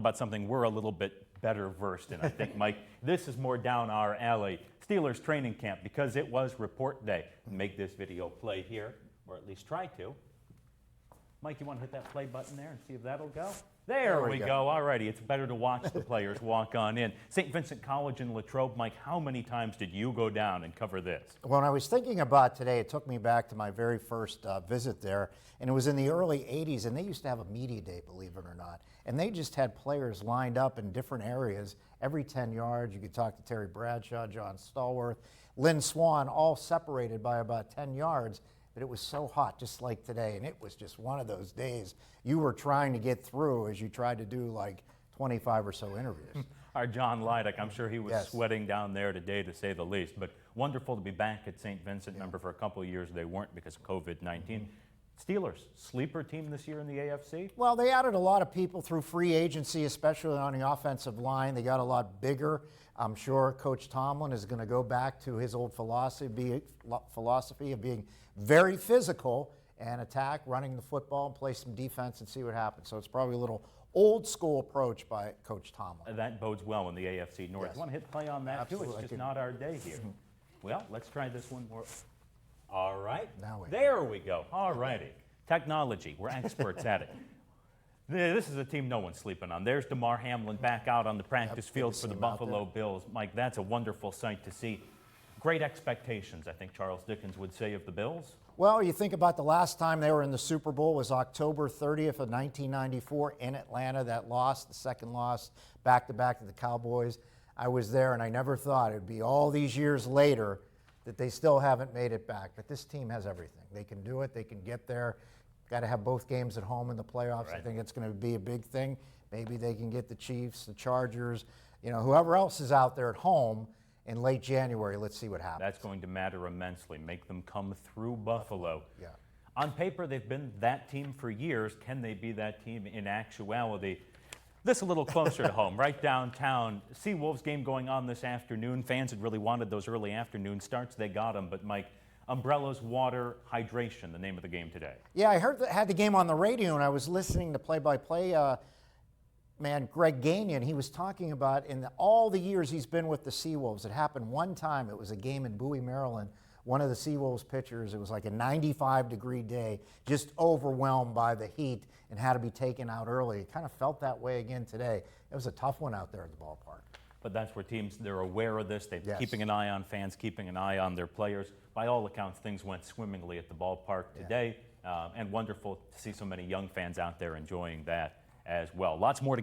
About something we're a little bit better versed in, I think, Mike. This is more down our alley. Steelers training camp, because it was report day. Make this video play here, or at least try to. Mike, you want to hit that play button there and see if that'll go? There we go. All righty. It's better to watch the players walk on in. St. Vincent College in Latrobe. Mike, how many times did you go down and cover this? When I was thinking about today, it took me back to my very first visit there, and it was in the early 80s, and they used to have a media day, believe it or not, and they just had players lined up in different areas every 10 yards. You could talk to Terry Bradshaw, John Stallworth, Lynn Swan, all separated by about 10 yards. But it was so hot, just like today, and it was just one of those days you were trying to get through as you tried to do like 25 or so interviews. Our John Lydick, I'm sure he was sweating down there today, to say the least. But wonderful to be back at St. Vincent. Remember, for a couple of years they weren't because of COVID-19. Steelers, sleeper team this year in the AFC? Well, they added a lot of people through free agency, especially on the offensive line. They got a lot bigger. I'm sure Coach Tomlin is going to go back to his old philosophy of being very physical and attack, running the football, and play some defense and see what happens. So it's probably a little old school approach by Coach Tomlin. That bodes well in the AFC North. Yes. You want to hit play on that too? It's just not our day here. Well, let's try this one more. All right. There we go. All righty. Technology. We're experts at it. This is a team no one's sleeping on. There's DeMar Hamlin back out on the practice field for the Buffalo Bills. Mike, that's a wonderful sight to see. Great expectations, I think Charles Dickens would say, of the Bills. Well, you think about the last time they were in the Super Bowl was October 30th of 1994 in Atlanta. That loss, the second loss, back-to-back to the Cowboys. I was there, and I never thought it would be all these years later that they still haven't made it back. But this team has everything. They can do it. They can get there. Got to have both games at home in the playoffs. Right. I think it's going to be a big thing. Maybe they can get the Chiefs, the Chargers, whoever else is out there at home in late January. Let's see what happens. That's going to matter immensely. Make them come through Buffalo. Yeah. On paper, they've been that team for years. Can they be that team in actuality? This a little closer to home, right downtown. SeaWolves game going on this afternoon. Fans had really wanted those early afternoon starts. They got them, but Mike, umbrellas, water, hydration, the name of the game today. Yeah, I had the game on the radio, and I was listening to play-by-play man Greg Gagnon. He was talking about in all the years he's been with the SeaWolves, it happened one time. It was a game in Bowie, Maryland. One of the SeaWolves pitchers, it was like a 95-degree day, just overwhelmed by the heat and had to be taken out early. It kind of felt that way again today. It was a tough one out there at the ballpark. But that's where teams, they're aware of this. They're keeping an eye on fans, keeping an eye on their players. By all accounts, things went swimmingly at the ballpark today, and wonderful to see so many young fans out there enjoying that as well. Lots more to